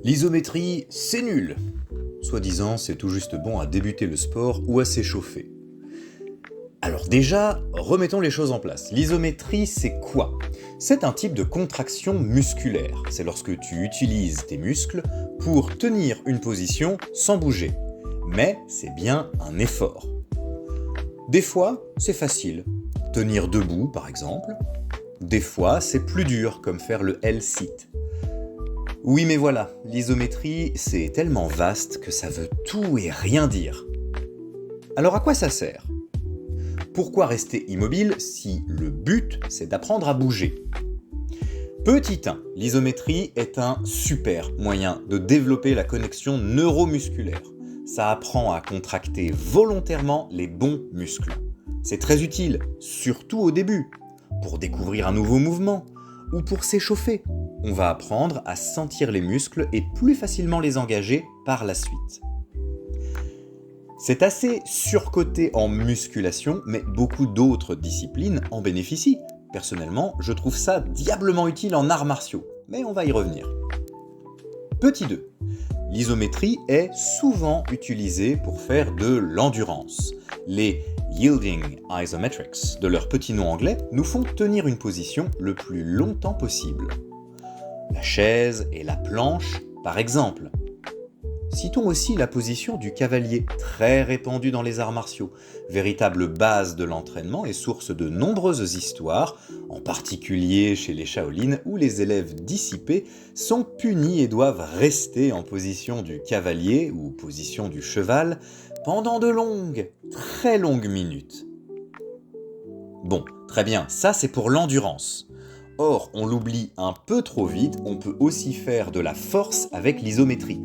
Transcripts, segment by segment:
L'isométrie, c'est nul. Soi-disant, c'est tout juste bon à débuter le sport ou à s'échauffer. Alors déjà, remettons les choses en place. L'isométrie, c'est quoi ? C'est un type de contraction musculaire. C'est lorsque tu utilises tes muscles pour tenir une position sans bouger. Mais c'est bien un effort. Des fois, c'est facile. Tenir debout, par exemple. Des fois, c'est plus dur, comme faire le L-sit. Oui, mais voilà, l'isométrie, c'est tellement vaste que ça veut tout et rien dire. Alors à quoi ça sert ? Pourquoi rester immobile si le but, c'est d'apprendre à bouger ? Petit 1, l'isométrie est un super moyen de développer la connexion neuromusculaire. Ça apprend à contracter volontairement les bons muscles. C'est très utile, surtout au début, pour découvrir un nouveau mouvement ou pour s'échauffer. On va apprendre à sentir les muscles et plus facilement les engager par la suite. C'est assez surcoté en musculation, mais beaucoup d'autres disciplines en bénéficient. Personnellement, je trouve ça diablement utile en arts martiaux, mais on va y revenir. Petit 2. L'isométrie est souvent utilisée pour faire de l'endurance. Les Yielding Isometrics, de leur petit nom anglais, nous font tenir une position le plus longtemps possible. La chaise et la planche, par exemple. Citons aussi la position du cavalier, très répandue dans les arts martiaux, véritable base de l'entraînement et source de nombreuses histoires, en particulier chez les Shaolin où les élèves dissipés sont punis et doivent rester en position du cavalier ou position du cheval pendant de longues, très longues minutes. Bon, très bien, ça c'est pour l'endurance. Or, on l'oublie un peu trop vite, on peut aussi faire de la force avec l'isométrie.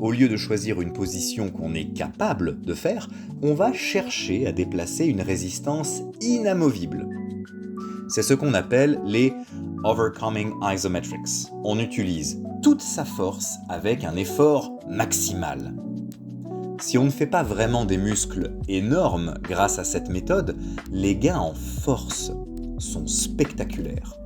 Au lieu de choisir une position qu'on est capable de faire, on va chercher à déplacer une résistance inamovible. C'est ce qu'on appelle les Overcoming Isometrics. On utilise toute sa force avec un effort maximal. Si on ne fait pas vraiment des muscles énormes grâce à cette méthode, les gains en force sont spectaculaires.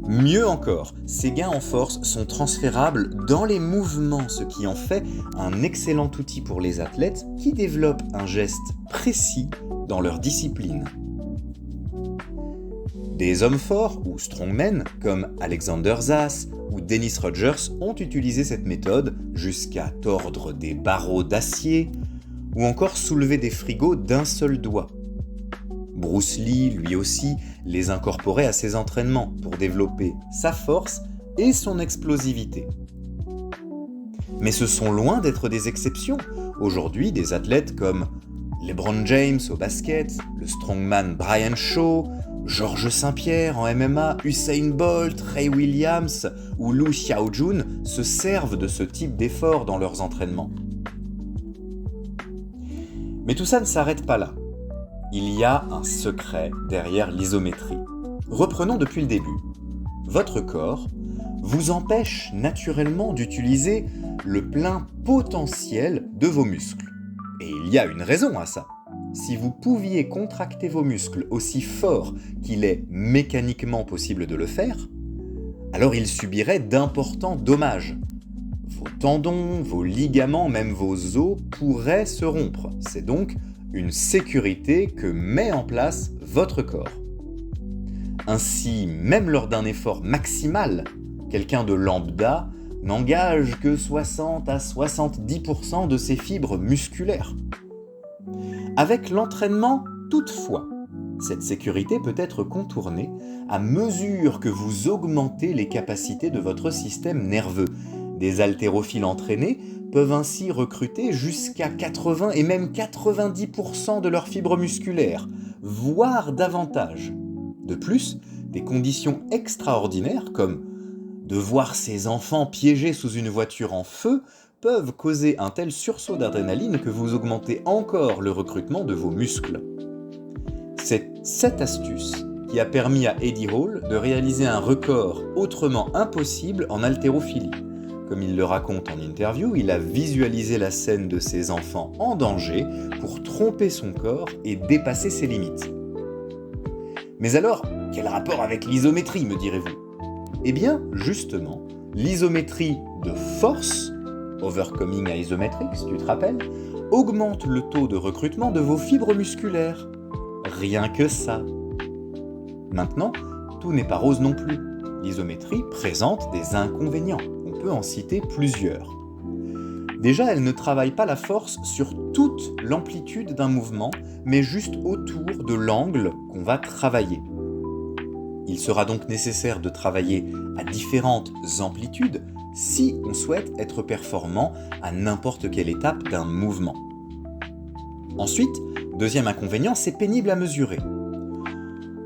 Mieux encore, ces gains en force sont transférables dans les mouvements, ce qui en fait un excellent outil pour les athlètes qui développent un geste précis dans leur discipline. Des hommes forts ou strongmen comme Alexander Zas ou Dennis Rogers ont utilisé cette méthode jusqu'à tordre des barreaux d'acier ou encore soulever des frigos d'un seul doigt. Bruce Lee, lui aussi, les incorporait à ses entraînements pour développer sa force et son explosivité. Mais ce sont loin d'être des exceptions. Aujourd'hui, des athlètes comme LeBron James au basket, le strongman Brian Shaw, Georges St-Pierre en MMA, Usain Bolt, Ray Williams ou Lu Xiaojun se servent de ce type d'effort dans leurs entraînements. Mais tout ça ne s'arrête pas là. Il y a un secret derrière l'isométrie. Reprenons depuis le début. Votre corps vous empêche naturellement d'utiliser le plein potentiel de vos muscles. Et il y a une raison à ça. Si vous pouviez contracter vos muscles aussi fort qu'il est mécaniquement possible de le faire, alors ils subiraient d'importants dommages. Vos tendons, vos ligaments, même vos os pourraient se rompre. C'est donc une sécurité que met en place votre corps. Ainsi, même lors d'un effort maximal, quelqu'un de lambda n'engage que 60 à 70% de ses fibres musculaires. Avec l'entraînement, toutefois, cette sécurité peut être contournée à mesure que vous augmentez les capacités de votre système nerveux. Des haltérophiles entraînés peuvent ainsi recruter jusqu'à 80 et même 90% de leurs fibres musculaires, voire davantage. De plus, des conditions extraordinaires comme de voir ses enfants piégés sous une voiture en feu peuvent causer un tel sursaut d'adrénaline que vous augmentez encore le recrutement de vos muscles. C'est cette astuce qui a permis à Eddie Hall de réaliser un record autrement impossible en haltérophilie. Comme il le raconte en interview, il a visualisé la scène de ses enfants en danger pour tromper son corps et dépasser ses limites. Mais alors, quel rapport avec l'isométrie, me direz-vous ? Eh bien, justement, L'isométrie de force, overcoming isometrics, tu te rappelles, augmente le taux de recrutement de vos fibres musculaires. Rien que ça. Maintenant, tout n'est pas rose non plus. L'isométrie présente des inconvénients. On peut en citer plusieurs. Déjà, elle ne travaille pas la force sur toute l'amplitude d'un mouvement, mais juste autour de l'angle qu'on va travailler. Il sera donc nécessaire de travailler à différentes amplitudes si on souhaite être performant à n'importe quelle étape d'un mouvement. Ensuite, deuxième inconvénient, c'est pénible à mesurer.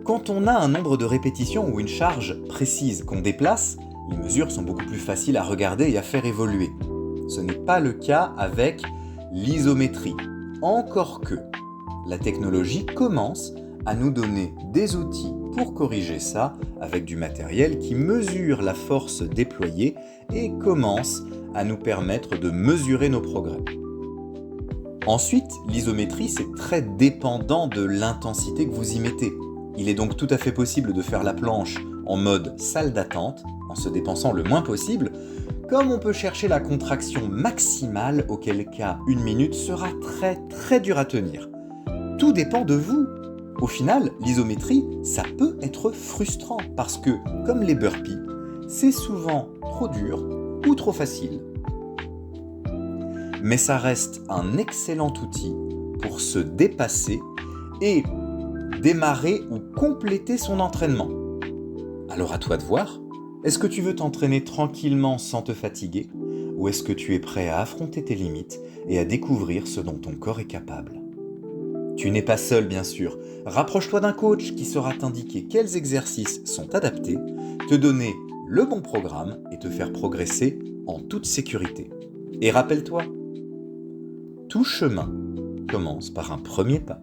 Quand on a un nombre de répétitions ou une charge précise qu'on déplace, les mesures sont beaucoup plus faciles à regarder et à faire évoluer. Ce n'est pas le cas avec l'isométrie. Encore que la technologie commence à nous donner des outils pour corriger ça avec du matériel qui mesure la force déployée et commence à nous permettre de mesurer nos progrès. Ensuite, l'isométrie, c'est très dépendant de l'intensité que vous y mettez. Il est donc tout à fait possible de faire la planche en mode salle d'attente, en se dépensant le moins possible, comme on peut chercher la contraction maximale, auquel cas 1 minute sera très dur à tenir. Tout dépend de vous. Au final, l'isométrie, ça peut être frustrant parce que, comme les burpees, c'est souvent trop dur ou trop facile. Mais ça reste un excellent outil pour se dépasser et démarrer ou compléter son entraînement. Alors à toi de voir, est-ce que tu veux t'entraîner tranquillement sans te fatiguer ou est-ce que tu es prêt à affronter tes limites et à découvrir ce dont ton corps est capable ? Tu n'es pas seul bien sûr, rapproche-toi d'un coach qui saura t'indiquer quels exercices sont adaptés, te donner le bon programme et te faire progresser en toute sécurité. Et rappelle-toi, tout chemin commence par un premier pas.